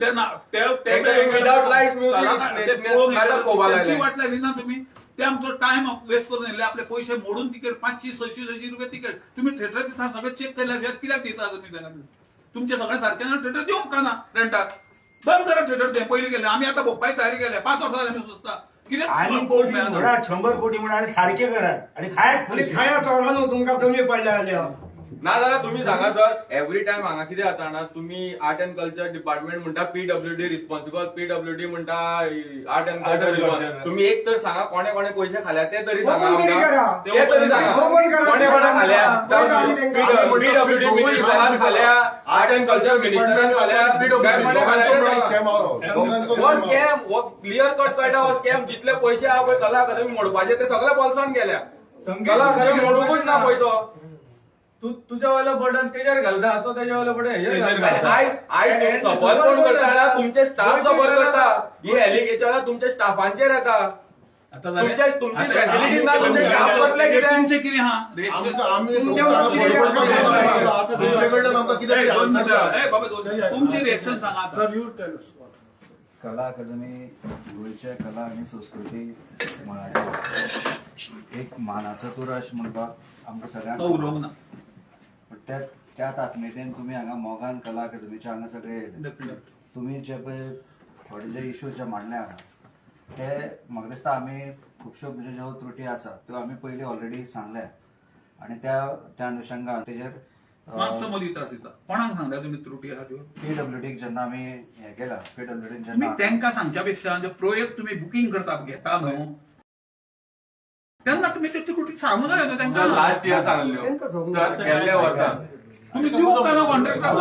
Without light music वाटलं ना तुम्ही ते आमचं टाइम वेस्ट करून नेले आपले पैसे मोडून तिकीट 500-600 रुपये तिकीट तुम्ही थिएटर दिसा सगळं चेक केल्याशिवाय कित्याक दिता तुम्ही त्यांना तुमचे सगळे सारखे ना थिएटर देऊ का ना रेंटाक बंद करा थिएटर ते पहिले गेले आम्ही आता भोपाई तयारी केल्या 5 वर्ष झाले मी सुचता आणि कोटी म्हणा 100 कोटी म्हणा आणि सारखे करा आणि खाया चोरानो तुमका कमी पडल्या ना दादा तुम्ही सांगा सर एव्हरी टाइम हांगा कितें जाता ना तुम्ही आर्ट अँड कल्चर डिपार्टमेंट म्हणटा PWD रिस्पॉन्सिबल PWD म्हणटा आर्ट अँड कल्चर तुम्ही एक तर सांगा कोणे कोणे पैसे खाल्या ते तरी सांगा ते तरी सांगा कोणे कोणे खाल्या PWD मिनिस्टरान खाल्या आर्ट अँड कल्चर मिनिस्टरान खाल्या स्कॅम क्लिअर कट कळटा हो स्कॅम जितले पैसे हा पळय कला अकादमी मोडपाचे ते सगळे पॉल्सान गेल्या कला अकादमी मोडूकच ना पैसो तुझ्या वाला बटन त्याच्यावर घालता तो त्याच्या वाला बटन सफर कोण करता तुमचे स्टाफ सफर करता ही एलिगेशन तुमच्या स्टाफांचेर येता तुमची फॅसिलिटी ना तुमचे स्टाफ करतले कितें तुमचे कितें हा तुमचे रिएक्शन सांगा कला अकादमी गोयच्या कला आणि संस्कृती मळार एक मानाचो तुरा अशें म्हणपाक आमकां सगळ्यांक उलोवंक ना त्या ताकमेतेन तुम्ही हांगा मोगान कला अकादमीच्या हांगा सगळे येयले तुम्ही जे पळय थोडे जे इश्यूज जे मांडले हांगा ते म्हाका दिसता आमी खुबश्यो म्हणजे ज्यो त्रुटी आसा त्यो आमी पयलीं ऑलरेडी सांगल्या आणि त्या अनुशंगान तेजेर मातसो मदीं त्रास दिता कोणाक सांगता तुमी त्रुटी आहा त्यो PWDक जेन्ना आमी हें केला PWDक तुम्ही जेन्ना तांकां सांगच्या पेक्षा जे प्रोजेक्ट तुम्ही बुकींग करता घेता न्हू तेन्ना तुमी त्यो त्रुटी सांगू जाय न्हू तांकां लास्ट इयर सांगल्यो सर गेल्ल्या वर्सा तुम्ही दिवंक ना कॉन्ट्रॅक्टाक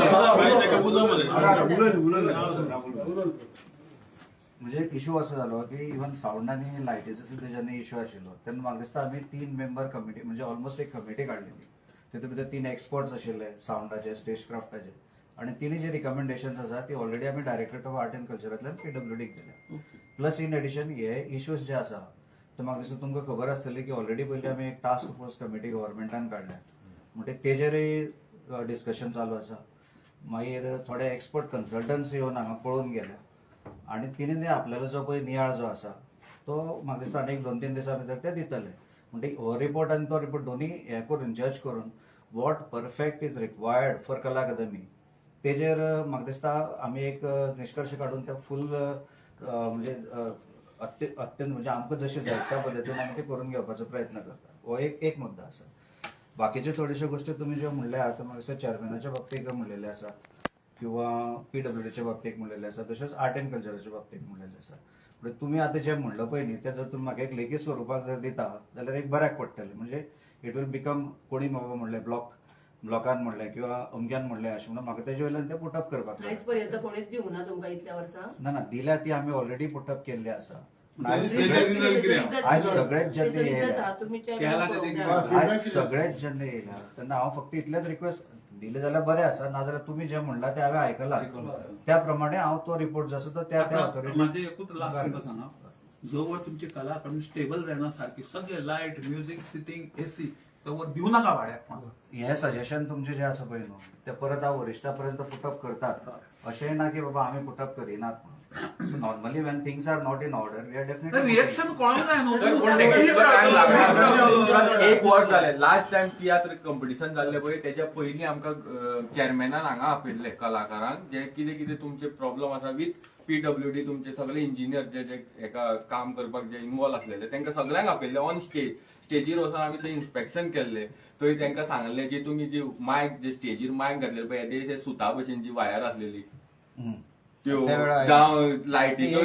म्हणजे इश्यू असं झालो की इव्हन साऊंड आणि लायटीचो सुद्धा जेन्ना इश्यू आशिल्लो तेन्ना म्हाका दिसता आमी 3 मेंबर कमिटी म्हणजे ऑलमोस्ट एक कमिटी काडलेली तितून भितर 3 एक्सपर्ट्स आशिल्ले साऊंडाचे स्टेज क्राफ्टाचे आणि तिनी जे रिकमेंडेशन्स आसा ती ऑलरेडी आमी डायरेक्टरेट ऑफ आर्ट अँड कल्चरांतल्यान PWDक दिल्या प्लस इन एडिशन हे इश्यूज जे आसा तर म्हाका दिसता तुमकां खबर आसतली की ऑलरेडी पयली आमी एक टास्क फोर्स कमिटी गव्हर्मेंटान काडल्या म्हणजे तेजेरय डिस्कशन चालू आसा मागीर थोडे एक्सपर्ट कन्सल्टन्स येवन हांगा पळोवन गेले आणि तिणें आपल्यालो जो पळय नियाळ जो आसा तो म्हाका दिसता आनी एक 2-3 दिसां भितर ते दितले म्हणजे हो रिपोर्ट आनी तो रिपोर्ट दोन्ही हे करून जज करून what perfect is required for कला अकादमी तेजेर म्हाका दिसता आमी एक निष्कर्श काडून ते फूल म्हणजे अत्यंत म्हणजे आमकां जशें जाय त्या पद्दतीन आमी ते करून घेवपाचो प्रयत्न करता हो एक मुद्दा आसा बाकीच्यो थोड्योश्यो गोश्टी तुमी ज्यो म्हणल्या आता म्हाका दिसता चेअरमॅनाच्या बाबतीत म्हणलेले आसा किंवा PWDच्या बाबतीत म्हणलेले आसा तशेंच आर्ट अँड कल्चराच्या बाबतीत म्हणलेले आसा म्हणजे तुम्ही आता जे म्हणलं पळय न्ही ते जर तुम्ही म्हाका एक लेखी स्वरुपाक जर दिता जाल्यार एक बऱ्याक पडटलें म्हणजे इट वील बिकम कोणी बाबा म्हणलें ब्लॉकान म्हणलें किंवा अमक्यान म्हणलें अशें म्हणून म्हाका तेजे वयल्यान ते पुटअप करपाक आयज पर्यंत कोणीच दिवंक ना तुमकां इतल्या वर्सां ना दिल्या ती आमी ऑलरेडी पुटअप केल्ली आसा आयज रिझल्ट सगळेच जेन्ना येयल्या आयज सगळेच जेन्ना येयल्या तेन्ना हांव फक्त इतलेच रिक्वेस्ट दिले जाल्यार बरें आसा नाजाल्यार तुम्ही जे म्हणला ते हांवें आयकलां त्या प्रमाणे हांव तो रिपोर्ट जो आसा तो त्या माझे एकूच लास्ट तुमकां सांगा जोवर तुमची कला अकादमी स्टेबल जायना सारखी सगळे लायट म्युझिक सिटींग AC तोवर दिवं नाका भाड्याक हे सजेशन तुमचे जे आसा पळय न्हू ते परत हांव वरिश्ठापर्यंत पुटअप करतात अशेंय ना की बाबा आमी पुटअप करिनात म्हणून so normally when things are not in order we are definitely reaction कळूंक जाय न्हू एक वर्स जालें लास्ट टाइम तियात्र कॉम्पिटिशन जाल्लें पळय तेच्या पयलीं आमकां चेअरमॅनान हांगा आपयल्ले कलाकारांक जे कितें कितें तुमचे प्रॉब्लम आसा विथ PWD तुमचे सगळे इंजिनियर जे एका काम करपाक जे इन्वॉल्व आसलेले तांकां सगळ्यांक आपयल्ले ऑन स्टेजीर वचून आमी ते इन्स्पेक्शन केल्ले थंय तांकां सांगलें जे तुमी जी मायक जे स्टेजीर मायक घातलेले पळय ते सुता भशेन जी वायर आसलेली त्यो जावं लायटीच्यो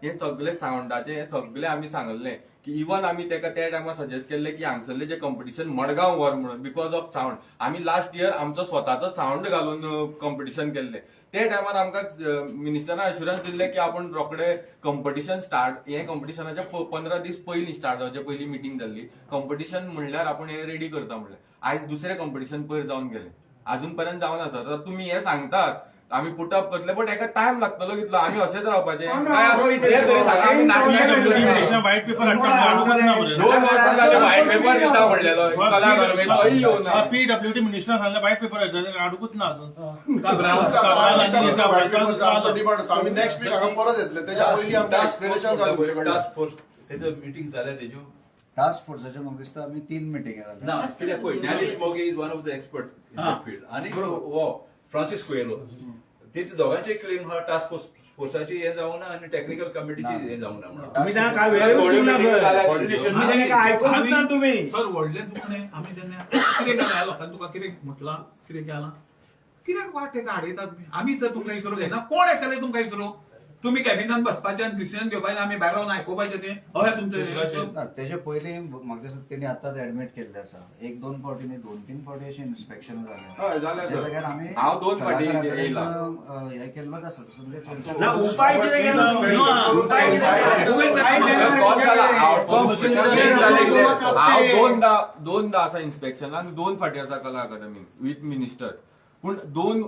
हे सगळे सावंडाचे हे सगळे आमी सांगल्ले की इवन आमी ताका त्या टायमार सजेस्ट केल्ले की हांगसरले जे कॉम्पिटिशन मडगांव व्हर म्हणून बिकॉज ऑफ सावंड आमी लास्ट इयर आमचो स्वताचो सावंड घालून कॉम्पिटिशन केल्ले ते टायमार आमकां मिनिस्टरान अश्युरन्स दिल्ले की आपण रोखडे कॉम्पिटिशन स्टार्ट हे कॉम्पिटिशनाचे 15 दीस पयलीं स्टार्ट जावचे पयलीं मिटींग जाल्ली कॉम्पिटिशन म्हणल्यार आपण हे रेडी करता म्हणलें आयज दुसरे कॉम्पिटिशन पयर जावन गेले अजून पर्यंत जावना सर तुम्ही हे सांगतात आम्ही पुटअप करतले पण एका टाइम लागतलो कितलो आम्ही असेच रावपाचे पण काय राव, हे तरी सांगा, आम्ही नाटकां व्हाईट पेपर हाडटा 2 वर्सां जाले व्हाईट पेपर दिता म्हणलेलो कलाकार खंय येवना पीडब्ल्यूडी मिनिस्टर सांगला व्हाईट पेपर अडकूच ना अजून आम्ही नेक्स्ट वीक हांगा परत येतले त्याच्या पयलीं आमकां एक्सप्लेनेशन जाय टास्क फोर्स तेजो मिटिंग जाल्या तेज्यो टास्क फोर्साच्या म्हाका दिसता आमी 3 मिटिंग ना कित्याक पळय Dnyanesh Moge is one of the expert in that field आनी हो फ्रांसीस कुएलो तेच दोगांचे क्लेम हा टास्क फोर्साची हे जावं ना आणि टेक्निकल कमिटीची हे जावं ना म्हणून तुम्ही ना काय वेळेवर तुमना कर. Coordination तुम्ही त्याने काय ऐकूनच ना तुम्ही सर व्हडले दुखणे आम्ही त्यांना कितें केला लोकांनी तुका कितें म्हटला कितें केला कित्याक वाटे काडयतात आमी तर तुमकां विचारूंक जायना कोण येतले तुमकां विचारूंक तुम्ही कॅबिनान बसपाचें आनी डिसिजन घेवपाचें आमी भायर रावन आयकोपाचें तें हय तुमचें त्याच्या पयलीं म्हाका दिसता तेणी आतांच ऍडमिट केल्लें आसा 1-2 फावटी न्ही 2-3 फावटी अशें इन्स्पेक्शन हय, जालें, त्या सर. जाग्यार आमी हांव 2 फावटी येयला. हे केल्लोच आसा म्हणजे ना उपाय कितें केलो उपाय कितें कॉल जाला केलो? हांव दोनदा आसा इन्स्पेक्शनाक 2 फाटी आसा कला अकादमीन विथ मिनिस्टर पूण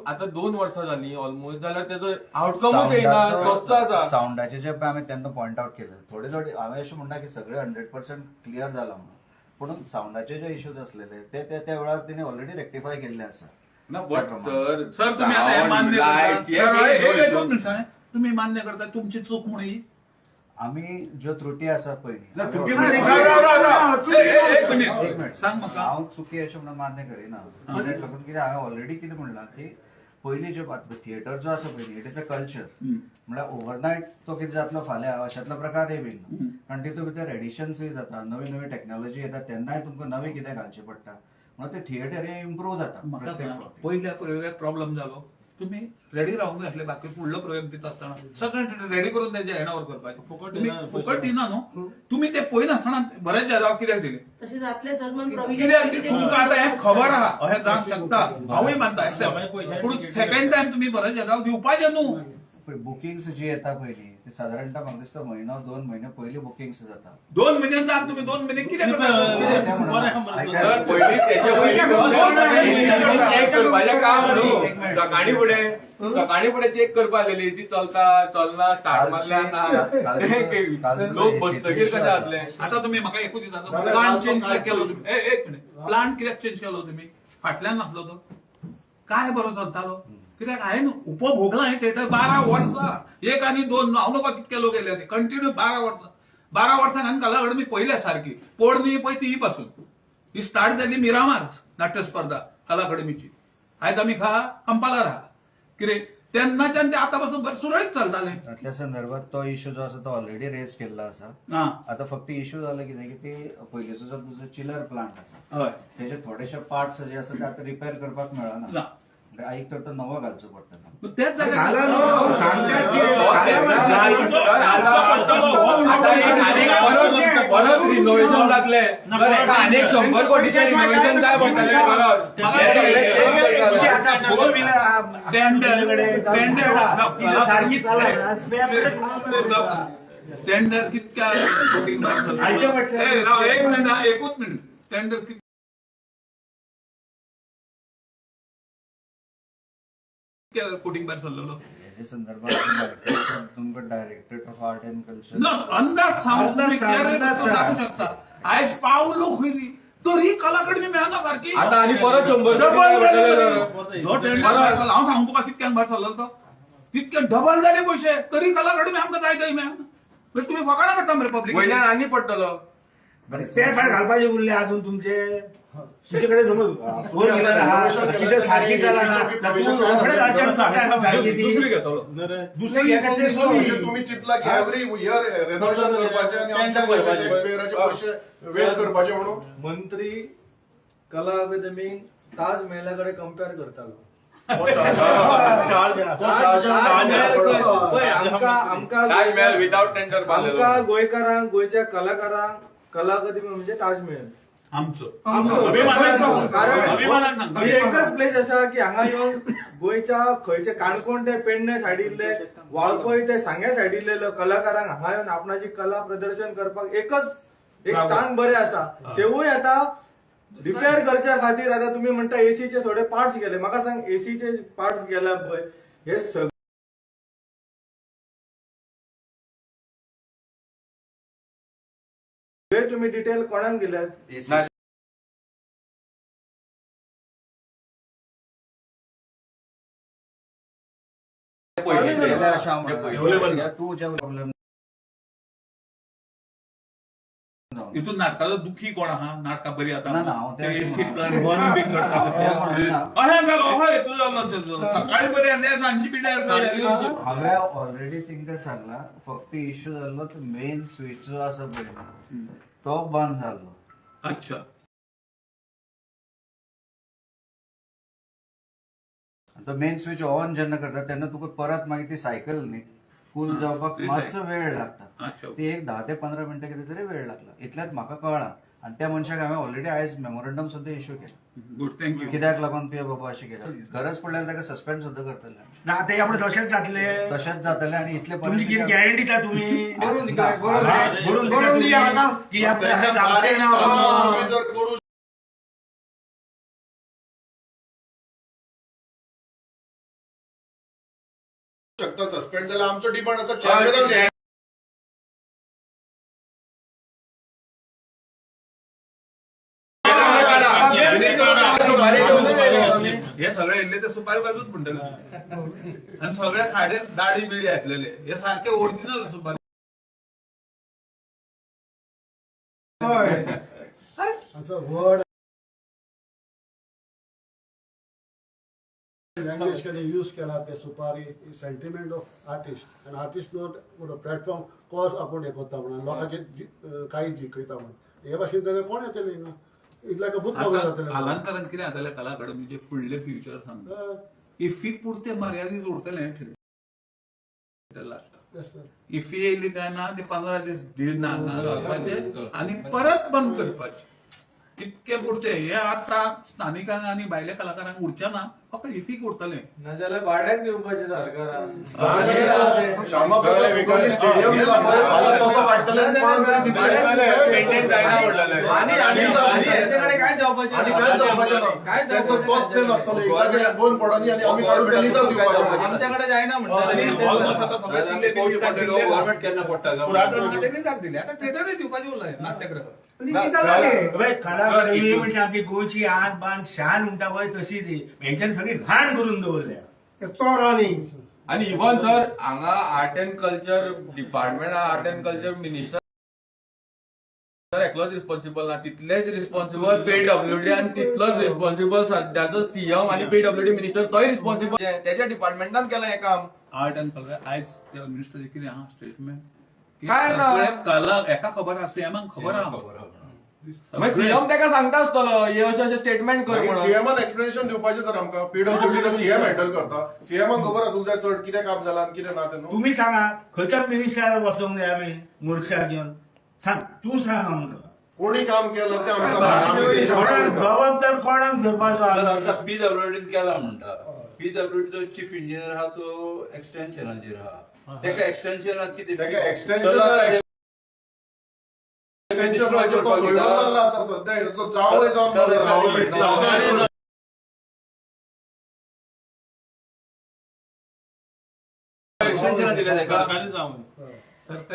आता 2 वर्सां जालीं ऑलमोस्ट जाल्यार तेजो आउटकमूच येयना तसो आसा साऊंडाचे जे आमी तेन्ना पॉइंट आउट केले थोडे हांवें अशें म्हणटा की सगळे 100% क्लियर जाला म्हणून पूण साऊंडाचे जे इश्यूज असलेले ते त्या वेळार तेणी ऑलरेडी रेक्टिफाय केल्ले आसा ना बट सर सर तुम्ही आता हे मान्य लाईट, करता हे एक हे मिनिट सांग. तुम्ही मान्य करता तुमची चूक म्हणून ही आमी ज्यो त्रुटी आसा ना, त्रुटी पयली म्हणजे एक मिनिट एक मिनिट सांग म्हाका हांव चुकी अशें म्हणून मान्य करिना कित्याक लागून कितें हांवें ऑलरेडी कितें म्हणलां की पयलीं जो थिएटर जो आसा पयलीं इट इज अ कल्चर म्हळ्यार ओव्हरनायट तो कितें जातलो फाल्यां अशातलो प्रकार येयना कारण तितून भितर एडिशन्सूय जाता नवी नवी टेक्नॉलॉजी येता तेन्नाय तुमकां नवें कितें घालचें पडटा म्हणून ते थिएटर हे इम्प्रूव्ह जाता म्हाका प्रत्येक सांग, फावटी. पहिल्या प्रयोगाक प्रॉब्लेम जालो तुम्ही रेडी रावूंक जाय आसले बाकी फुडलो प्रयोग दिता आसतना सगळें रेडी करून तेजे हँडओव्हर करपाचें तुम्ही फुकट दिना न्हू तुम्ही ते पळय नासतना बरेच जागा कित्याक दिले तशें जातलें सर म्हण कित्याक तुमकां आतां हें खबर आहा अशें जावंक शकता हांवूय मानता एक्सेप्ट पूण सेकंड टायम तुम्ही बरेच जागा दिवपाचें न्हू बुकिंग्स जी येता पयलीं ती साधारणतः म्हाका दिसता 1-2 म्हयने पयलीं बुकिंग्स जाता 2 महिन्यान जावन तुम्ही 2 महिने कितें करता सर पयलीं तेच्या पयलीं चेक करपाचें काम न्हू सकाळी फुडें चेक करपा आसलें एसी चलता चलना स्टार्ट मारल्या लोक बसतकीर कशें जातलें आता तुम्ही म्हाका एकूच विचारता प्लान चेंज केलो तुम्ही एक मिनिट प्लान कित्याक चेंज केलो तुम्ही फाटल्यान नासलो तो काय बरो चलतालो कित्याक हांवें उपभोगला हें थिएटर 12 वर्सां 1 आनी 2 हांव नोका कितके लोक गेले कंटिन्यू 12 वर्सां हांवें कला अकादमी पयल्या सारकी पोरणी पळय ती पासून ही स्टार्ट जाली मिरामार नाट्य स्पर्धा कला अकादमीची आयज आमी खा कंपालार आहा कितें तेन्नाच्यान ते आतां पासून सुरळीत चलतालें त्या संदर्भात तो इश्यू जो आसा तो ऑलरेडी रेज केल्लो आसा आता फक्त इश्यू जालो कितें की ती पयलीचो जो तुजो चिलर प्लांट आसा हय तेजे थोडेशे पार्ट्स जे आसा ते आतां रिपेअर करपाक मेळना ना. म्हणजे आईक तर तो नवो घालचो पडटलो तेच घाला जाग्यार न्हू, सांगतात की परत रिनोव्हेशन जातले तर एका अनेक 100 कोटीचे रिनोव्हेशन जाय पडटले तुझी आता परत फोर व्हीलर सारखी चालना टेंडर कितक्या कोटींक हाडचें पडटलें. एक मिनिट हा, एकूच मिनिट टेंडर कितक्या कोटींग भायर सरलेलो हेजे संदर्भात तुमकां directorate of art end culture ना अंदाज सांगू अंदाज सांगू शकता आयज पावलो खंय तरी कला अकादमी मेळना सारकी आता आणि परत 100 जो टेंडर भायर सरलो, हांव सांगू तुका कितक्यान भायर सरलो तो तितके डबल जाले पयशे तरी कला अकादमी आमकां जाय थंय मेळना तर तुम्ही फकाणां करता मरे पब्लीक वयल्यान आनी पडटलो स्पेअर पार्ट घालपाचे उरले अजून तुमचे तुमच्याकडे समज फोर व्हीलर आहा तिथे सारखी चालना दुसरी घेतलो दुसरी घेतात ते सोडून म्हणजे तुम्ही चितला की एव्हरी इयर रेनोव्हेशन करपाचे आणि आमचे पैसे टॅक्सपेयराचे पैसे वेस्ट करपाचे म्हणून मंत्री कला अकादमी ताज महालाकडे कम्पेअर करतालो ताजमहल विदाउट टेंडर बांधलेलो आमका गोंयकारांक गोंयच्या कलाकारांक कला अकादमी म्हणजे ताजमहल आमचो अभिमानान सांगता ही एकच प्लेस असा की हांगा येवन गोंयच्या खंयचे काणकोण ते पेडणे सायडीतले वाळपय ते सांग्या सायडीतले कलाकारांक हांगा येवन आपणाची कला प्रदर्शन करपाक एकच एक स्थान बरें आसा तेवूय आता रिपेअर करच्या खातीर आता तुम्ही म्हणता एसीचे थोडे पार्ट्स गेले म्हाका सांग एसीचे पार्ट्स गेला पळय हे सगळे तुम्ही डिटेल कोणाक दिल्यात? तू ज्या प्रॉब्लेम इथून नाटकाचा दुखी कोण आहा नाटका बरी आता ना, हांव ते तें AC म्हणा. प्लान बी करता अहें जालो अहें तू जालो तेजो सकाळी बरी आनी सांजची पिड्यार जाली हांवें ऑलरेडी तांकां सांगला फक्त इश्यू जाल्लो मेन स्विच जो आसा पळय तो बंद जाल्लो. अच्छा तो मेन स्विच ऑन जेन्ना करता तेन्ना तुका परत मागीर ती सायकल न्ही कूल जावपाक मातसो वेळ लागता. अच्छा ती एक 10 ते 15 मिनटां कितें तरी वेळ लागला. इतल्यात म्हाका कळ्ळां आनी त्या मनशाक हांवें ऑलरेडी आयज मेमोरंडम सुद्दां इश्यू केला. गुड थँक्यू कित्याक लागून तुवें बाबा अशें केलें. गरज पडल्यार ताका सस्पेंड सुद्दां करतले. ना आता यापुढे तसेच जातले तशेंच जातलें आनी इतले तुमची किती पर्यंत गॅरंटी दिता तुम्ही भरून दिता, हा, भरून दिता तुम्ही की यापुढे त्याच्या असं जावचें बारीक ना. कामां तुम्ही जर करू शकता सस्पेंड जाल्यार आमचो डिमांड आसा चॅम्पियनाक न्याय हे सगळे येयले ते सुपारी बाजूच म्हणटले आणि सगळ्या खाडे दाढी बिडी घातलेले हे सारखे ओरिजिनल सुपारी वर्ड लँग्वेज कधी यूज केला ते सुपारी सेंटिमेंट ऑफ आर्टिस्ट आनी आर्टिस्ट नॉट प्लॅटफॉर्म कॉज आपण हे करता म्हणून लोकांचे काही जिखयता म्हणून हे भाशेन तरी कोण येतले हिंगा इतल्या का भूत जातले कालांतरान कितें जातलें कला अकादमीचे फुडले फ्युचर सांगता इफी पुरते मर्यादीत उरतले इफी येयली काय ना ते 15 दीस घालपाचे आणि परत बंद करपाचे इतके पुरते हे आता स्थानिकांक आणि भायल्या कलाकारांक उरचे ना फक्त इफीक उरतले नाजाल्यार भाड्याक दिवपाचे सरकारान. श्यामा प्रसाद मुखर्जी स्टेडियम दिला पळय फाल्यां तसो काडटले आनी कोणाक तरी दितले यांच्याकडे काय जावपाचे आणि काय जावपाचें ना त्याचो तोच प्लॅन आसतलो एकदाचे बंद पडनी आनी आमी काडून रिलीजाक दिवपाचे आमच्याकडे जायना आणि म्हणटा. ऑलमोस्ट आता सगळे दिल्ली गव्हर्नमेंट केन्ना पडटा पुरातन त्यांनी जाग दिली आता थिएटरच दिवपाचे उरलाय नाट्यगृह कला अकादमी म्हणजे आपली गोंयची आत बांद शान म्हणटा पळय तशी ती हेंच्यानी सगळी घाण करून दवरल्या चोरांनी. आणि इव्हन सर हांगा art and culture department art and culture minister एकलोच रिस्पॉन्सिबल ना तितलेच रिस्पॉन्सिबल पीडब्ल्यूडी आणि तितलोच रिस्पॉन्सिबल सध्याचो सीएम आणि पीडब्ल्यूडी मिनिस्टर तोय रिस्पॉन्सिबल त्याच्या डिपार्टमेंटान केलं हे काम. आर्ट अँड कल्चर आयज मिनिस्टर कितें आहा स्टेटमेंट काय ना? कला एका खबर आसा सीएमाक खबर आहा सीएम ताका सांगता आसतलो हे अशें स्टेटमेंट कर म्हणून. सीएमान एक्सप्लेनेशन दिवपाचें तर आमकां पीडब्ल्यूडी जर सीएम हँडल करता सीएमाक खबर आसूंक जाय चड कितें काम जालां आनी कितें ना तें न्हू. तुम्ही सांगा खंयच्या मिनिस्टरार वचोंक जाय आमी मुर्ख्याक घेवन सांग तू सांग आमकां कोणी काम केलं ते आमकां सांगा. आमी तेजेर कोणाक जबाबदार कोणाक धरपाचो आता पीडब्ल्यूडीन केला म्हणटा पीडब्ल्यूडीचो चीफ इंजिनियर आहा तो एक्सटेन्शनाचेर आहा तेका एक्सटेन्शनाक कितें तेका एक्सटेन्शन तो सोयरो जाल्ला आतां सद्या हेचो जावय जावन जावं एक्सटेन्शनाक दिलें तेका सरकारी जावन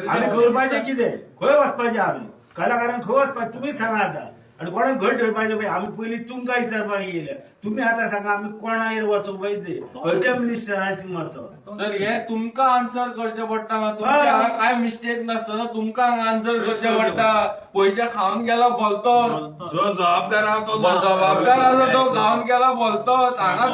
आमी करपाचें कितें खंय वचपाचें आमी कलाकारांक खंय वचपाचें तुमीच सांगा आतां आनी कोणाक घट धरपाचें पळय आमी पयलीं तुमकां विचारपाक येयले तुमी आतां सांगा आमी कोणायेर वचूं पळय ते खंयच्या मिनिस्टराशी वचो. तर हे तुमकां आन्सर करचें पडटा तुमच्या हांगा काय मिस्टेक नासतना तुमकां हांगा आन्सर करचें पडटा. पयशे खावन गेला बोलतो जो जबाबदार आहा तो जबाबदार आसा तो खावन गेला बोलतो हांगा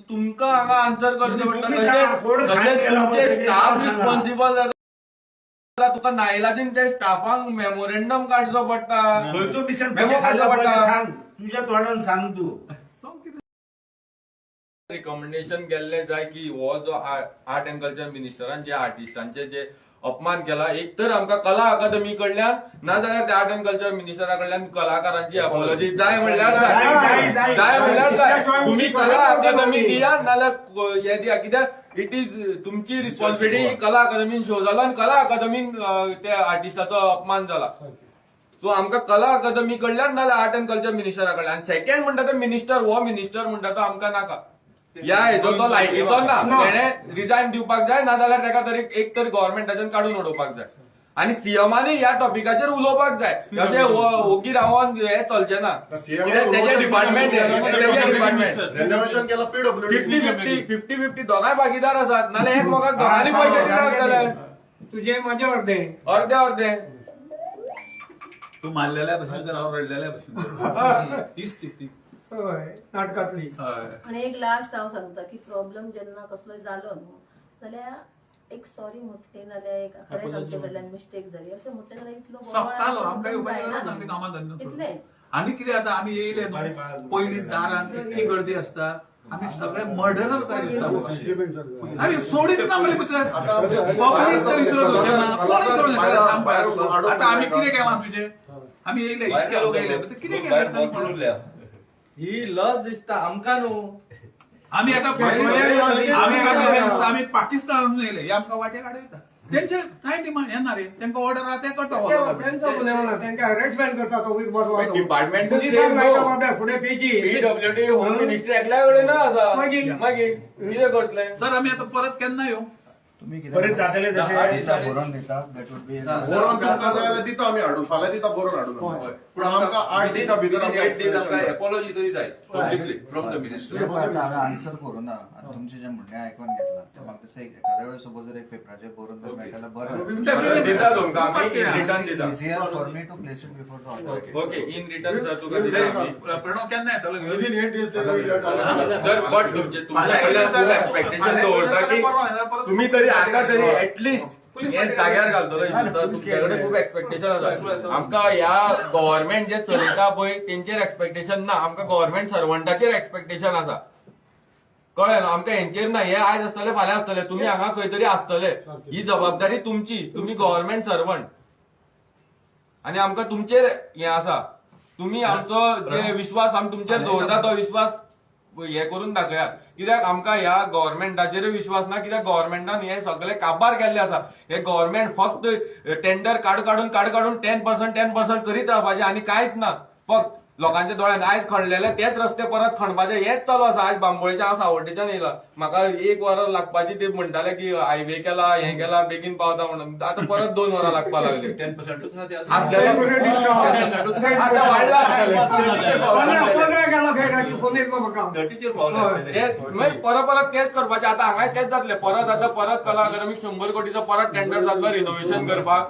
तुमकां हांगा आन्सर करचें पडटा. तुम्ही सांगा, कोण खायन गेला तुमचे पळय ते स्टाफ सांगा. रिस्पॉन्सिबल जाता तुका नाईलाजीन ते स्टाफांक मेमोरेंडम काडचो पडटा. खंयचो मिशन मेमो पयशे खाल्ला काडचो पळय पडटा. सांग तुझ्या तोंडान सांग तू. रिकमेंडेशन केल्ले जाय की हो जो आर्ट अँड कल्चर मिनिस्टरान जे आर्टिस्टांचे जे अपमान केला एक तर आमकां कला अकादमी कडल्यान नाजाल्यार त्या आर्ट अँड कल्चर मिनिस्टरा कडल्यान कलाकारांची अपॉलॉजी जाय म्हणल्यार जाय म्हणल्यार जाय. तुम्ही कला अकादमी दिया नाल्यार हे दिया कित्याक इट इज तुमची रिस्पॉन्सिबिलिटी कला अकादमीन शो जालो आनी कला अकादमीन त्या आर्टिस्टाचो अपमान जाला. सो आमकां कला अकादमी कडल्यान नाल्यार आर्ट अँड कल्चर मिनिस्टरा कडल्यान सेकंड म्हणटा तो मिनिस्टर हो मिनिस्टर म्हणटा तो आमकां नाका. ह्या हेजो तो लायटीचो ना तेणे रिजायन दिवपाक जाय नाजाल्यार ताका तरी एक तरी गव्हर्नमेंटाच्यान काडून उडोवपाक जाय आणि सीएमानी ह्या टॉपिकाचेर उलोवपाक जाय अशें वकील रावन हे चलचें ना तेजे डिपार्टमेंट रेनोव्हेशन केला पीडब्ल्यूडी 50-50 दोगांय भागीदार आसात नाल्यार एकमेकाक दोगांनी पयशे दिवपाक जाय तुझे माझे अर्धे अर्दे अर्दे तू मारलेल्या भशेन तर हांव रडलेल्या भशेन ही स्थिती नाटकातली हय. आणि एक लास्ट हांव सांगता की प्रॉब्लेम जेन्ना कसलोय जालो न्हू जाल्यार एक सॉरी म्हणटे नाल्यार एक खरेंच आमचे कडल्यान मिस्टेक जाली अशें म्हणटे जाल्यार इतलो सोंपतालो आमकां बोवाळ उपाय जायना करून आमी न्हू. कामां धंदो सोडून. इतलेंच आणि कितें जाता आमी येयले न्हू पयलीं दारान इतकी गर्दी आसता आमी सगळे मर्डरर काय दिसता आमी सोडीत ना मरे भितर पब्लीक तर विचारत वचना कोण विचारून येता काम भायर उडोवन. आतां आमी कितें केलां तुजें आमी येयले इतके लोक येयले कितें केलें ही लस दिसता आमकां न्हू आमी आतां आमी काय दिसता आमी पाकिस्तानातून येयले हे आमकां वाटेर आडयता तेंचे कांय डिमांड येना रे तेंकां ऑर्डर आहा ते करता त्यांचा गुन्हा ना त्यांच्या हॅरेसमेंट करता तो वीज बसवा डिपार्टमेंट पुढे पेची पीडब्ल्यूडी होम मिनिस्ट्री एकल्या कडेन ना आसा मागीर? मागीर कितें करतले सर आमी आतां परत केन्ना येवं तुम्ही परत जातले तशें बरोवन दिता दॅट वूड बी बोरोन तुमकां जाय जाल्यार दिता आमी हाडून फाल्यां दिता बोरोन हाडून पूण आमकां 8 दिसां भितर आमकां explanation जाय. एपॉलॉजी तरी जाय पब्लिकली फ्रॉम द मिनिस्टर आम्ही आन्सर करू ना आता तुमचे जे म्हणणे आयकून घेतला ते म्हाका दिसता एखाद्या वेळेस सपोज जर एक पेपराचेर बरोवन जर मेळटलें बरें दिता तुमकां आमी रिटर्न दिता easier for me to place it before the authority okay in return sir तुका दिता आमी प्रणव केन्ना येतलो घेवन Within 8 days they will get all- जर बट तुमच्या कडल्यान एक्सपेक्टेशन दवरता की तुम्ही तरी आता तरी ऍटलिस्ट हे जाग्यार घालतलो तुमच्या कडेन खूप एक्सपेक्टेशन आसा आमकां ह्या गव्हर्नमेंट जे चलयता पळय तेंचेर एक्सपेक्टेशन ना आमकां गव्हर्नमेंट सर्वंटाचेर एक्सपेक्टेशन आसा कळ्ळें न्हू आमकां हेंचेर ना हे आयज आसतले फाल्यां आसतले तुमी हांगा खंय तरी आसतले ही जबाबदारी तुमची तुमी गव्हर्नमेंट सर्वंट आणि आमकां तुमचेर हे आसा तुमी आमचो जे विश्वास आमी तुमचेर दवरता तो विश्वास हे करून दाखयात कित्याक आमकां ह्या गव्हर्नमेंटाचेर विश्वास ना कित्याक गव्हर्नमेंटान हे सगळे काबार केल्ले आसा हे गव्हर्नमेंट फक्त टेंडर काडून 10% करीत रावपाचे आनी कांयच ना फक्त लोकांच्या दोळ्यान आयज खणलेले तेच रस्ते परत खणपाचे हेच चालू आसा आयज बांबोळेच्या हांव सावड्डेच्यान येयला म्हाका 1 वरां लागपाची ते म्हणटाले की हायवे केला हे केला बेगीन पावता म्हणून आता परत 2 वरां लागपा लागली 10%च आहा ते आसलेले 10% आता वाडला थर्टीचेर पावले परत तेच करपाचे आता हांगा तेच जातले परत कला अकादमीक 100 कोटीचो परत टेंडर जातलो रिनोव्हेशन करपाक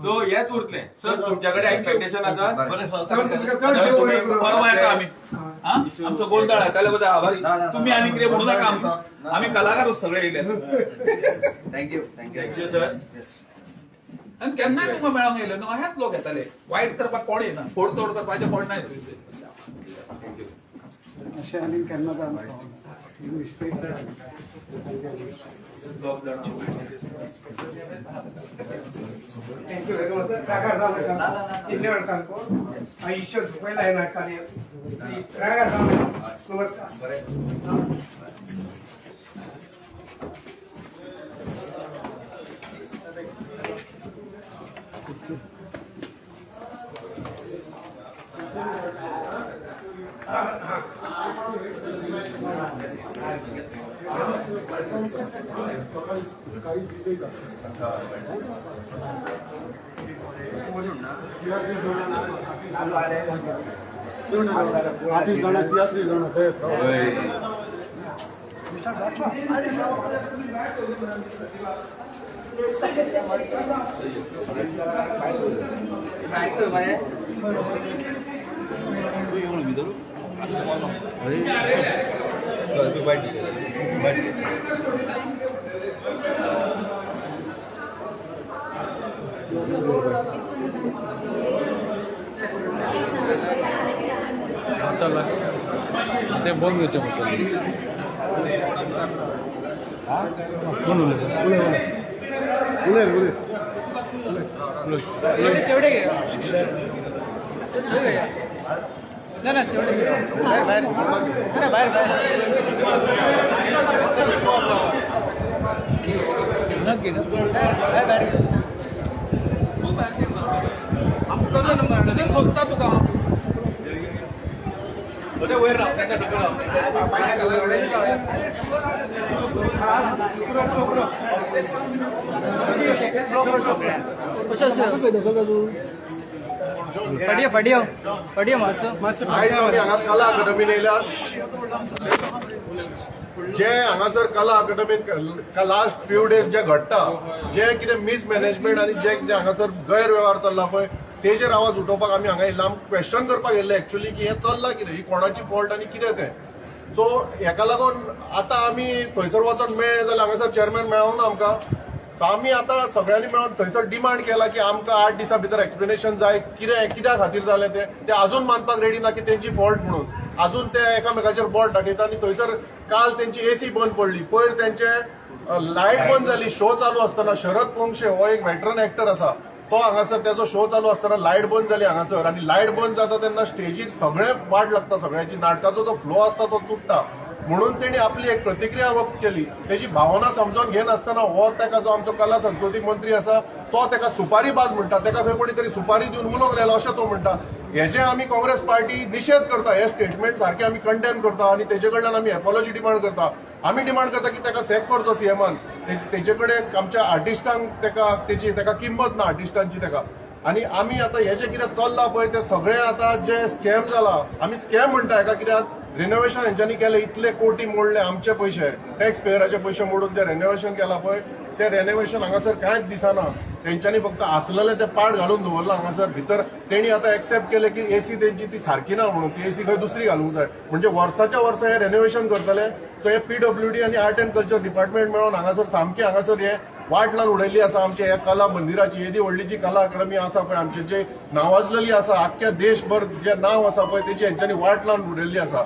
सो हेच उरतले सर तुमच्याकडे एक्सपेक्टेशन आसा परवा येता आमी आमचो गोंधळ आयकले बद्दल आभारी तुम्ही आनी कितें म्हणू नाका आमकां आमी कलाकारच सगळे येयले थँक्यू थँक्यू सर येस आनी केन्नाय तुमकां मेळोंक येयले न्हू अहेच लोक येताले वायट करपाक कोण येना फोडतोड करपाचें कोण ना अशें आनी केन्ना जावना. Mistake थँक्यू व्हेरी मच रागार जावं सिनियर सांगतो ईश्वर सुपयला हे नाटकाने रागार जावं नमस्कार काही दिसते का? आर्टिस्ट जाणा तियात्री जाणा ते ते बंद घेवचे तेवढे घे ना ना तेवढे बाहेर बाहेर बाहेर बाहेर बाहेर आमकां सोदता तुका ते वयर राव तांकां सकयल पडियो मातसो आयज आमी हांगा कला अकादमीन येयल्यात. जे हांगासर कला अकादमीन लास्ट फ्यू डेज जे घडटा, जे कितें मिसमॅनेजमेंट आनी जे कितें हांगासर गैरवेव्हार चल्ला पळय, तेजेर आवाज उठोवपाक आमी हांगा येयला. आमी क्वेश्चन करपाक येयल्ले एक्चुअली की हें चल्लां कितें, ही कोणाची फॉल्ट आनी कितें तें. सो हेका लागून आतां आमी थंयसर वचोन मेळ्ळे जाल्यार हांगासर चेअरमॅन मेळोना आमकां. आमी आतां सगळ्यांनी मेळून थंयसर डिमांड केला की आमकां 8 दिसां भितर एक्सप्लेनेशन जाय, कित्या खातीर जालें ते अजून मानपाक रेडी ना की तेंची फॉल्ट म्हणून. अजून ते एकामेकाचेर बोट दाखयता आनी थंयसर काल तेंची एसी बंद पडली, पयर तेंचे लायट बंद जाली शो चालू आसतना. शरद पोंक्षे हो एक वेटरन एक्टर आसा, तो हांगासर तेजो शो चालू आसतना लायट बंद जाली हांगासर. आनी लायट बंद जाता तेन्ना स्टेजीर सगळें वाट लागता, सगळ्याची नाटकाचो जो फ्लो आसता तो तुटता. म्हणून तेणी आपली एक प्रतिक्रिया व्यक्त केली. तेजी भावना समजून घेनासतना हो तेका जो आमचो कला संस्कृतीक मंत्री आसा तो तेका सुपारीबाज म्हणटा, तेका खंय कोणी तरी सुपारी दिवन उलोवंक लायला अशें तो म्हणटा. हेजे आमी काँग्रेस पार्टी निशेध करता, हे स्टेटमेंट सारखे आमी कंडेम करता आनी तेजे कडल्यान आमी एपॉलॉजी डिमांड करता. आमी डिमांड करता की तेका सॅक करचो सीएमान. तेजे कडेन आमच्या आर्टिस्टांक तेका किंमत ना आर्टिस्टांची तेका. आनी आमी आतां हे जे कितें चल्लां पळय ते सगळें आतां जे स्कॅम जाला, आमी स्कॅम म्हणटा हेका, कित्याक रिनोव्हेशन हेंच्यांनी केलें, इतले कोटी मोडले आमचे पयशे, टॅक्स पेयराचे पयशे मोडून जे रेनोव्हेशन केलां पळय ते रेनोव्हेशन हांगासर कांयच दिसना. तेंच्यांनी फक्त आसलेले ते पाड घालून दवरला हांगासर भितर. तेणी आतां एक्सेप्ट केलें की एसी तेंची ती सारकी ना म्हणून, ती एसी खंय दुसरी घालूंक जाय. म्हणजे वर्साच्या वर्सा हे रेनोव्हेशन करतले. सो हे PWD आनी आर्ट एंड कल्चर डिपार्टमेंट मेळून हांगासर सामकी हांगासर हे वाट लावन उडयल्ली आसा आमच्या ह्या कला मंदिराची. येदी व्हडली जी कला अकादमी आसा पळय आमची, जे नावाजलेली आसा, आख्ख्या देशभर जे नांव आसा पळय तेची हेंच्यांनी वाट लावन उडयल्ली आसा.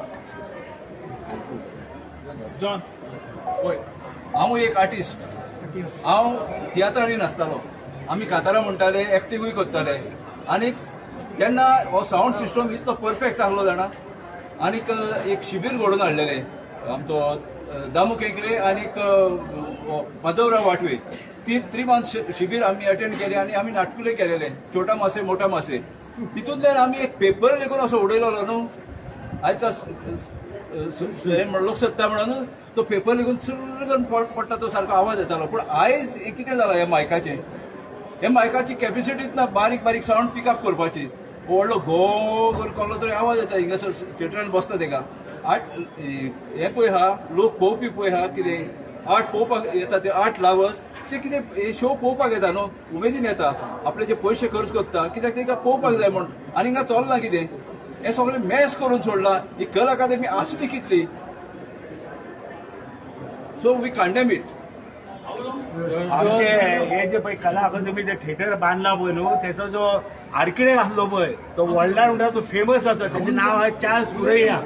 पळय हांव एक आर्टिस्ट, हांव तियात्रांनी नाचतालो, आमी कातारां म्हणटाले, एक्टिंगूय करताले. आनी तेन्ना हो सावंड सिस्टम इतलो परफेक्ट आसलो जाणा. आनीक एक शिबीर घडोवन हाडलेलें आमचो दामू केंकरे आनीक माधवराव वाटवे. 3 मंथ शिबीर आमी अटेंड केलें आनी आमी नाटकुलें केलेलें, छोटा मासे मोठा मासे. तितूंतल्यान आमी एक पेपर लेगून असो उडयलो न्हू आयचा लोकसत्ता म्हणून. तो पेपर लेगून चुर्र करून पडटा, तो सारको आवाज येतालो. पूण आयज कितें जालां ह्या मायकाचें, हे मायकाची कॅपेसिटीच ना बारीक बारीक सावंड पिकअप करपाची. व्हडलो घो करून कसलो तरी आवाज येता हिंगासर थिएटरान बसता तेका. हे पळय हा लोक पळोवपी पळय हा कितें आर्ट पळोवपाक येता, ते आर्ट लावर्स ते कितें शो पळोवपाक येता न्हू, उमेदीन येता, आपले जे पयशे खर्च करता कित्याक ताका पळोवपाक जाय म्हणून. आनी हिंगा चलना कितें, हे सगळें मॅस करून सोडला. ही कला अकादमी आसली कितली. So we condemn it. आमचे हे जे पळय कला अकादमीचे थिएटर बांदला पळय न्हू, तेचो जो आर्किटेक्ट आसलो पळय तो व्हडल्यान म्हणटा तो फेमस आसा, तेचें नांव आहे चार्ल्स कुरैया.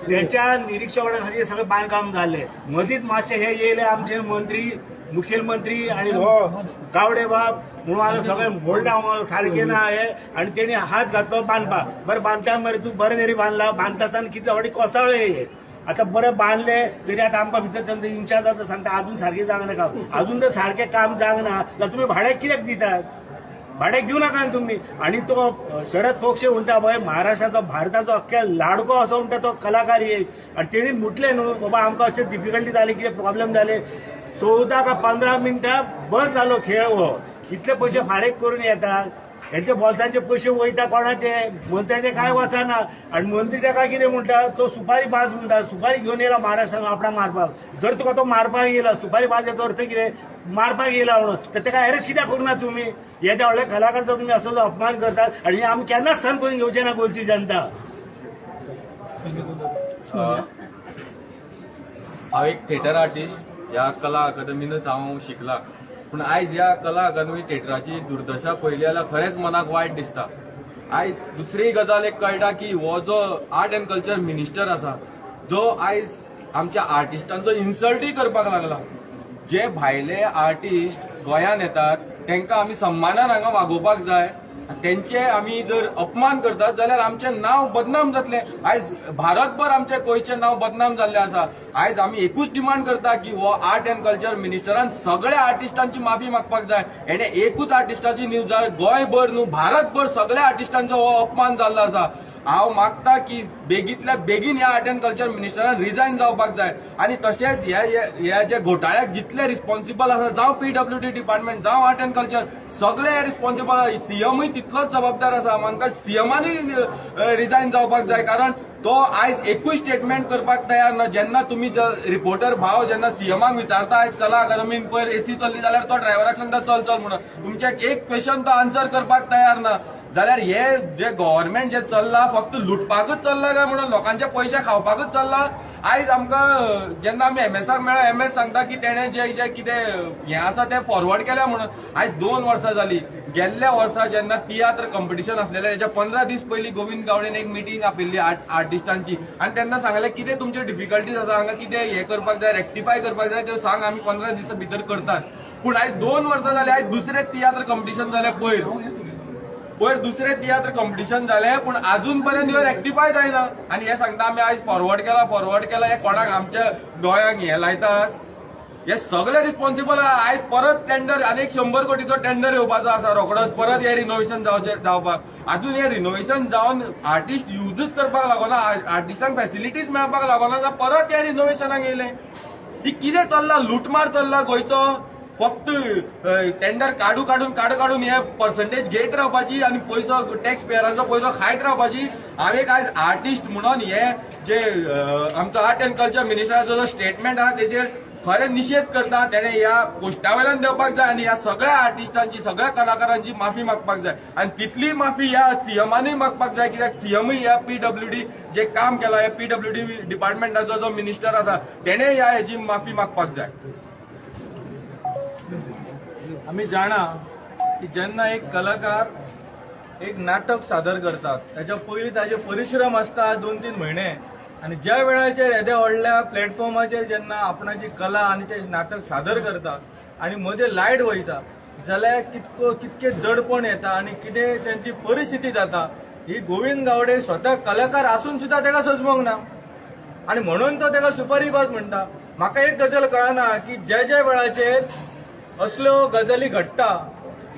त्याच्या निरीक्षणा खातीर सगळें बांदकाम जाल्लें. मदींच मातशे हे येयले आमचे मंत्री, मुखेलमंत्री आनी हो गावडे बाब म्हणून हांवें सगळें मोडलें सारकें ना हे. आनी तेणी हात घातलो बांदपाक. बरें बांदता मरे तूं बरें तरी बांदला, बांदता आसतना कितले फावटी कोसळ्ळे हे. आता बरें बांदले तरी आतां आमकां भितर इंचार्ज आसा सांगता अजून सारकें जावंक नाका. अजून जर सारकें काम जावंक ना जाल्यार तुमी भाड्याक कित्याक दितात, भाड्याक दिवं नाका तुमी. आनी तो शरद पोंक्षे म्हणटा पळय महाराष्ट्राचो भारताचो अख्ख्या लाडको असो म्हणटा तो कलाकार एक. आनी तेणी म्हटलें न्हू बाबा आमकां अशें डिफिकल्टी जाली, कितें प्रॉब्लेम जाले. 14 का 15 मिनटां बंद जालो खेळ हो. इतले पयशे फारीक करून येतात, हेंचे बोल्सांचे पयशे वयता कोणाचे, मंत्र्याचे काय वचना. आनी मंत्री ताका कितें म्हणटा, तो सुपारी बाज म्हणटा, सुपारी घेवन येयला महाराष्ट्रान आपणाक मारपाक. जर तुका तो मारपाक येयला, सुपारी बाजेचो अर्थ कितें, मारपाक येयला म्हणून, तर ताका अरेस्ट कित्याक करूना तुमी. येद्या व्हडल्या कलाकाराचो तुमी असो अपमान करतात आनी हे आमी केन्नाच सहन करून घेवचे ना गोंयची जनता. हांव एक थिएटर आर्टिस्ट, ह्या कला अकादमीनच हांव शिकला. पूण आयज ह्या कला अकादमी थिएटराची दुर्दशा पळयली जाल्यार खरेंच मनाक वायट दिसता. आयज दुसरी गजाल एक कळटा की हो जो आर्ट एंड कल्चर मिनिस्टर आसा, जो आयज आमच्या आर्टिस्टांचो इन्सल्टूय करपाक लागला. जे भायले आर्टिस्ट गोंयांत येतात तांकां आमी सन्मानान हांगा वागोवपाक जाय. तेंचे आमी जर अपमान करतात जाल्यार आमचें नांव बदनाम जातलें. आयज भारतभर आमचें गोंयचें नांव बदनाम जाल्लें आसा. आयज आमी एकूच डिमांड करता की हो आर्ट एंड कल्चर मिनिस्टरान सगळ्या आर्टिस्टांची माफी मागपाक जाय. हेणे एकूच आर्टिस्टाची न्यूज जाय, गोंयभर न्हू भारतभर सगळ्या आर्टिस्टांचो हो अपमान जाल्लो आसा. हांव मागता की बेगींतल्या बेगीन ह्या आर्ट एंड कल्चर मिनिस्टरान रिजायन जावपाक जाय आनी तशेंच ह्या जे घोटाळ्याक जितले रिस्पॉन्सिबल आसा जावं PWD डिपार्टमेंट जावं आर्ट एंड कल्चर सगळे रिस्पॉन्सिबल सीएमूय तितलोच जबाबदार आसा आमकां सीएमानूय रिजायन जावपाक जाय कारण तो आयज एकूय स्टेटमेंट करपाक तयार ना जेन्ना तुमी रिपोर्टर भाव जेन्ना सीएमाक विचारता आयज कला अकादमीन पयर एसी चल्ली जाल्यार तो ड्रायव्हराक सांगता चल चल म्हणून तुमच्याक एक क्वेश्चन तो आन्सर करपाक तयार ना जाल्यार हे जे गव्हर्नमेंट जे चल्ला फक्त लुटपाकूच चल्ला काय म्हणून लोकांचे पयशे खावपाकूच चल्ला आयज आमकां जेन्ना आमी एमएसाक मेळ्ळा एमएस सांगता की तेणे जे कितें हें आसा तें फॉरवर्ड केल्या म्हणून आयज 2 वर्सां जाली गेल्ल्या वर्सा जेन्ना तियात्र कॉम्पिटिशन आसलेलें हेच्या 15 दीस पयलीं गोविंद गावडेन एक मिटींग आपयल्ली आर्टिस्टांची आनी तेन्ना सांगलें कितें तुमचे डिफिकल्टीज आसा हांगा कितें हें करपाक जाय रेक्टिफाय करपाक जाय त्यो सांग आमी 15 दिसा भितर करतात पूण आयज 2 वर्सां जालीं आयज दुसरें तियात्र कॉम्पिटिशन जालें पयर दुसरें तियात्र कॉम्पिटिशन जालें पूण अजून पर्यंत ह्यो रेक्टिफाय जायना आनी हे सांगता आमी आयज फॉरवर्ड केला हे कोणाक आमच्या दोळ्यांक हे लायतात हे सगळे रिस्पॉन्सिबल आयज परत टेंडर आनी 100 कोटीचो टेंडर येवपाचो आसा रोखडोच परत हे रिनोव्हेशन जावपाक अजून हे रिनोव्हेशन जावन आर्टिस्ट यूजच करपाक लागना आर्टिस्टांक फॅसिलिटीज मेळपाक लागना परत हे रिनोव्हेशनाक येयले ही कितें चल्ला लुटमार चल्ला गोंयचो फक्त टेंडर काडून हे पर्संटेज घेत रावपाची आनी पयसो टॅक्स पेयरांचो पयसो खायत रावपाची हांव एक आयज आर्टिस्ट म्हणून हे जे आमचो आर्ट एंड कल्चर मिनिस्टराचो जो स्टेटमेंट आहा तेजेर खरें निशेध करता तेणे ह्या पोस्टा वयल्यान देवपाक जाय आनी ह्या सगळ्या आर्टिस्टांची सगळ्या कलाकारांची माफी मागपाक जाय आनी तितली माफी ह्या सीएमानूय मागपाक जाय कित्याक सीएमूय ह्या PWD जे काम केलां ह्या PWD डिपार्टमेंटाचो जो मिनिस्टर आसा तेणे ह्या हेची माफी मागपाक जाय आम्ही जाणा की जेन्ना एक कलाकार एक नाटक सादर करतात त्याच्या पयलीं ताजे परिश्रम आसता 2-3 म्हयने आनी ज्या वेळाचेर येद्या व्हडल्या प्लॅटफॉर्माचेर जेन्ना आपणाची कला आनी ते नाटक सादर करतात आनी मदें लायट वयता जाल्यार कितके दडपण येता आनी कितें त्यांची परिस्थिती जाता ही गोविंद गावडे स्वता कलाकार आसून सुद्धा तेका सजमोंक ना आनी म्हणून तो तेका सुपारीबाज म्हणटा म्हाका एक गजाल कळना की ज्या वेळाचेर असल्यो गजाली घडटा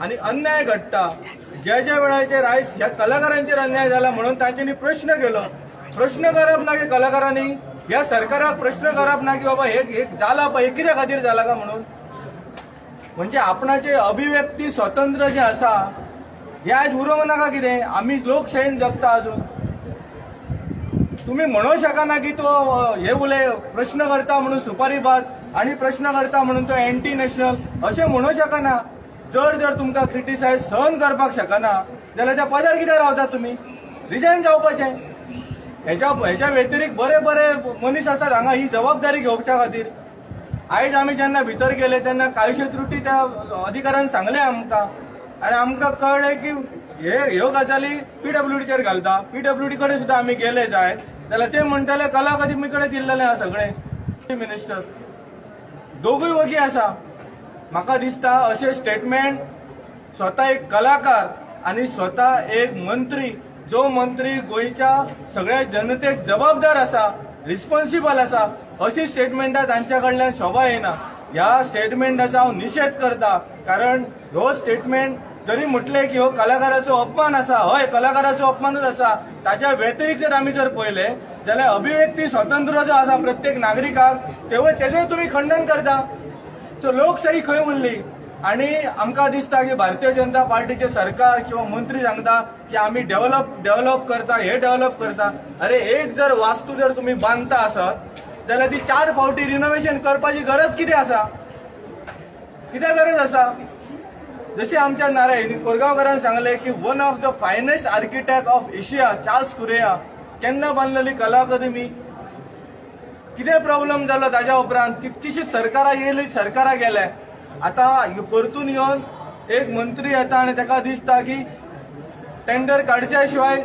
आनी अन्याय घडटा ज्या वेळाचेर आयज ह्या कलाकारांचेर अन्याय जाला म्हणून तांच्यांनी प्रश्न केलो प्रश्न करप ना की कलाकारांनी ह्या सरकाराक प्रश्न करप ना की बाबा हे जाला पळय हे कित्या खातीर जाला का म्हणून म्हणजे आपणाचे अभिव्यक्ती स्वातंत्र्य जे आसा हे आयज उरोंक नाका कितें आमी लोकशायेन जगता अजून तुम्ही म्हणू शकना की तो हे उलय प्रश्न करता म्हणून सुपारीबाज आणि प्रश्न करता म्हणून तो एंटी नॅशनल अशें म्हणू शकना जर तुमकां क्रिटिसायज सहन करपाक शकना जाल्यार त्या पदार कित्याक रावतात तुमी रिजायन जावपाचें हेच्या व्यतिरिक्त बरे मनीस आसात हांगा ही जबाबदारी घेवच्या खातीर आयज आमी जेन्ना भितर गेले तेन्ना कांयश्यो त्रुटी त्या अधिकाऱ्यान सांगले आमकां आनी आमकां कळ्ळें की ह्यो गजाली PWDचेर घालता PWD कडेन सुद्दां आमी गेले जायत जाल्यार ते म्हणटाले कला अकादमी कडेन दिल्लेलें आसा सगळें मिनिस्टर दोगूय वगी आसा म्हाका दिसता अशें स्टेटमेंट स्वता एक कलाकार आनी स्वता एक मंत्री जो मंत्री गोंयच्या सगळ्या जनतेक जबाबदार आसा रिस्पॉन्सिबल आसा अशी स्टेटमेंटां तांच्या कडल्यान शोभा येना ह्या स्टेटमेंटाचो हांव निशेध करता कारण ह्यो स्टेटमेंट जरी म्हटले की हो कलाकाराचो अपमान आसा हय कलाकाराचो अपमानूच आसा ताच्या व्यतिरिक्त जर आमी पळयले जाल्यार अभिव्यक्ती स्वातंत्र्य जो आसा प्रत्येक नागरिकाक तेजें तुमी खंडन करता सो लोकशाही खंय उरली आणि आमकां दिसता की भारतीय जनता पार्टीचे सरकार किंवा मंत्री सांगता की आमी डेव्हलप करता हे डेव्हलप करता अरे एक जर वास्तू जर तुम्ही बांदता आसत जाल्यार ती 4 फावटी रिनोव्हेशन करपाची गरज कितें आसा कितें गरज आसा जशें आमच्या नारायण कोरगांवकारान सांगले की one of the finest architect of Asia Charles Correa केन्ना बांदलेली कला अकादमी कितें प्रॉब्लेम जालो ताच्या उपरांत कितकीशीच सरकारां येयली सरकारां गेले आता परतून येवन एक मंत्री येता आनी ताका दिसता की टेंडर काडच्या शिवाय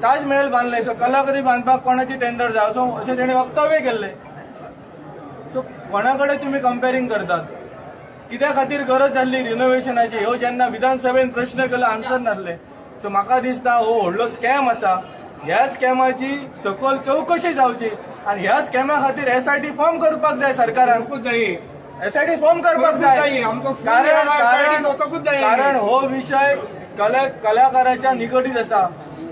ताजमहल बांदले सो कला अकादमी बांदपाक कोणाची टेंडर जाय सो अशें तेणें वक्तव्य केल्लें सो कोणा कडेन तुमी कंपेरींग करतात कित्या खातीर गरज जाल्ली रिनोव्हेशनाची ह्यो जेन्ना विधानसभेन प्रश्न केलो आन्सर नासले सो म्हाका दिसता हो व्हडलो स्कॅम आसा ह्या स्कॅमाची सखोल चवकशी जावची आनी ह्या स्कॅमा खातीर SIT फॉर्म करपाक जाय सरकारान SIT फॉर्म करपाक जाय कारण हो विषय कलाकाराच्या निगडीत आसा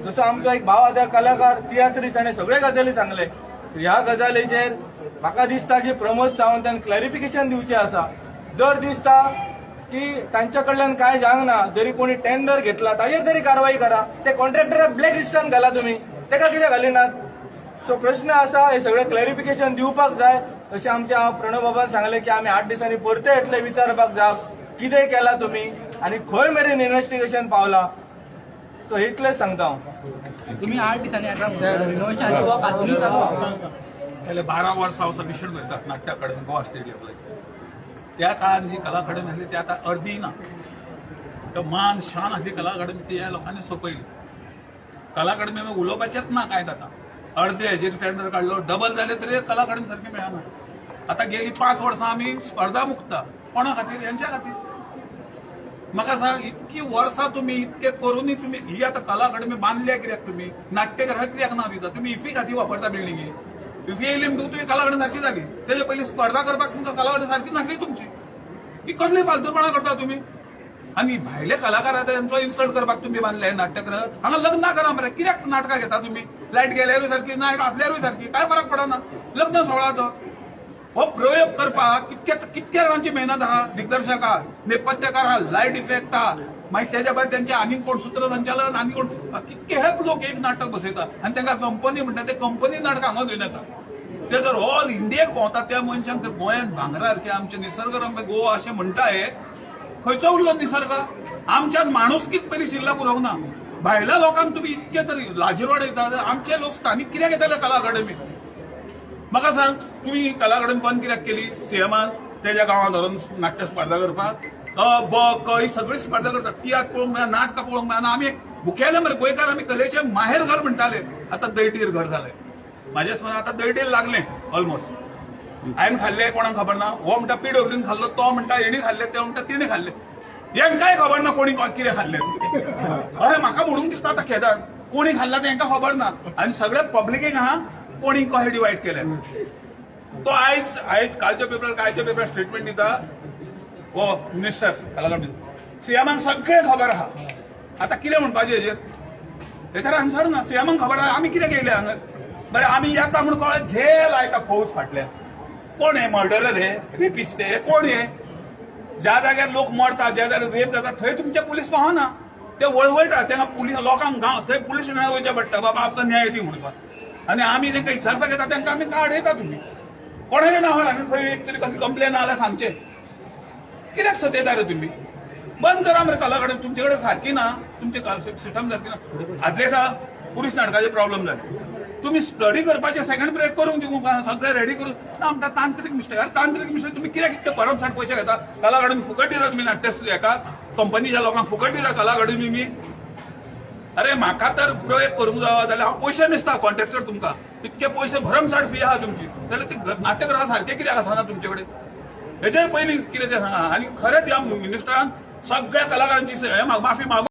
जसो आमचो एक भाव आसा कलाकार तियात्री ताणें सगळे गजाली सांगले ह्या गजालीचेर म्हाका दिसता की प्रमोद सावंतान क्लॅरिफिकेशन दिवचें आसा. जर दिसता की तांच्या कडल्यान काय जावंक ना, जरी कोणी टेंडर घेतला ताजेर तरी कारवाई करा. ते कॉन्ट्रॅक्टराक ब्लॅक लिस्टान घाला तुम्ही, तेका कित्याक घालिनात? सो प्रश्न असा, हे सगळे क्लॅरिफिकेशन दिवपाक जाय. अशें आमच्या प्रणव बाबान सांगले की आमी 8 दिसांनी परते येतले विचारपाक जाय कितें केला तुम्ही आनी खंय मेरेन इन्व्हेस्टिगेशन पावला. सो इतलेंच सांगता हांव. तुम्ही 8 दिसांनी रिनोव्हेशन आनी वर्क आजुनूय चालू. गेले 12 वर्सां असं मिशन करतात नाट्य अकादमी गोवा स्टेडियमला. त्या काळात जी कला अकादमी आसली ती आता अर्दी ना. तर मान शान आसली कला अकादमी ती ह्या लोकांनी सोंपयली. कला अकादमी उलोवपाचेच ना काय जाता. अर्धे हेजेर टेंडर काढलो, डबल जाले तरी कला अकादमी सारखी मेळना. आता गेली 5 वर्सां आमी स्पर्धा मुक्ता. कोणा खातीर? यांच्या खातीर. म्हाका सांग, इतकी वर्सां तुम्ही इतके करूनय तुम्ही ही आता कला अकादमी बांधल्या कित्याक? तुम्ही नाट्यगृह कित्याक ना दिता? तुम्ही इफी खातीर वापरता बिल्डिंगी. इफी येयली म्हणटून तुमी कला अकादमी सारखी जाली. तेजे पयलीं स्पर्धा करपाक तुमकां कला अकादमी सारखी नासली तुमची. ही कसली फालतूपणां करता तुम्ही? आणि भायले कलाकार आता त्यांचो इन्सल्ट करपाक तुम्ही बांधले नाट्यगृह. हांगा लग्न करा मरे. कित्याक नाटकां घेता तुम्ही? लायट गेल्यारूय सारखी, नायट आसल्यारूय सारखी, काय फरक पडना. लग्न सोहळा तो हो प्रयोग करपाक कितक्या जाणांची मेहनत आहा. दिग्दर्शक आहा, नेपथ्यकार आहा, लायट इफेक्ट आहा, मागीर तेच्या भायर त्यांचे आनी कोण सूत्रसंचालन आनी कोण कितके हेच लोक एक नाटक बसयता आनी तांकां कंपनी म्हणटा ते कंपनी नाटक हांगा घेवन येता. ते जर ऑल इंडियेक भोंवता त्या मनशांक तर गोंयांत भांगरा सारखे आमचे निसर्गरम्य गोवा अशें म्हणटाय. खंयचो उरलो निसर्ग? आमच्यात माणुसकीच पयलीं शिल्लक उरोंक ना. भायल्या लोकांक तुम्ही इतके तरी लाजिरवाड येता. आमचे लोक स्थानिक कित्याक येताले कला अकादमीक? म्हाका सांग, तुम्ही कला अकादमी बंद कित्याक केली? सीएमान तेज्या गांवांत धरून नाट्य स्पर्धा करपाक ब क ही सगळी स्पर्धा करतात. तियात्र पळोवंक मेळना, नाटकां पळोवंक मेळना. आमी मुखेल्य मरे गोंयकार, आमी कलेचे माहेर घर म्हणटाले. आतां दैटीर घर जालें. म्हाज्या हिसपान आतां दैटीर लागलें ऑलमोस्ट. हांवें खाल्ले कोणाक खबर ना. हो म्हणटा PWDन खाल्लो, तो म्हणटा हेणी खाल्ले, ते म्हणटा तिणे खाल्ले. हेंकांय खबर ना कोणी कितें खाल्लें. हय, म्हाका म्हणूंक दिसता आतां खेदान कोणी खाल्ला तें हेंकां खबर ना. आनी सगळे पब्लिकेक आहा कोणी कशें डिवायड केलें. तो आयज कालच्या पेपरार स्टेटमेंट दिता हो मिनिस्टर कला अकादमी. सीएमाक सगळें खबर आहा. आतां कितें म्हणपाचें हेजेर? हेचेर आन्सर ना. सीएमाक खबर आहा आमी कित्याक येयले हांगा? बरें, आमी येता म्हणून कळ्ळें घे लायता फौज फाटल्यान. कोण हे मर्डरर? हे रेपिस्ट? हे कोण? हे ज्या जाग्यार लोक मरतात, ज्या जाग्यार रेप जाता थंय तुमचे पुलीस पावना. ते वळवयता. तेन्ना पुलीस लोकांक गांव थंय पुलीस स्टेशनार वयचें पडटा बाबा आमकां न्याय दी म्हणपाक. आनी आमी तांकां विचारपाक येता तांकां आमी कार्ड येता. तुमी कोणाच्या नांवार आमी खंय एक तरी कसली कंप्लेन आल्या सांगचें. कित्याक सतयता रे तुमी? बंद करा मरे कला अकादमी. तुमचे कडेन सारकी ना, तुमची सिस्टम सारकी ना. आदले दिसा पुलीस नाटकाचे प्रॉब्लेम जाले. तुम्ही स्टडी करपाचे सेकंड ब्रेक करून दिवंक सगळे रेडी करून आमकां तांत्रीक मिस्टेक. तांत्रीक मिस्टेक तुम्ही कित्याक इतके भरमसाट पयशे घेता? कला अकादमी फुकट दिला तुम्ही नाट्य हेका कंपनीच्या लोकांक फुकट दिला कला अकादमी मी. अरे म्हाका तर प्रयोग करूंक जाय जाल्यार हांव पयशे मेजता कॉन्ट्रॅक्टर तुमकां. इतके पयशे भरमसाट फी आहा तुमची, जाल्यार ती नाट्यगृह सारखे कित्याक आसना तुमचे कडेन? हेजेर पयलीं कितें तें सांगा. आनी खरेंच ह्या मिनिस्टरान सगळ्या कलाकारांची माफी मागून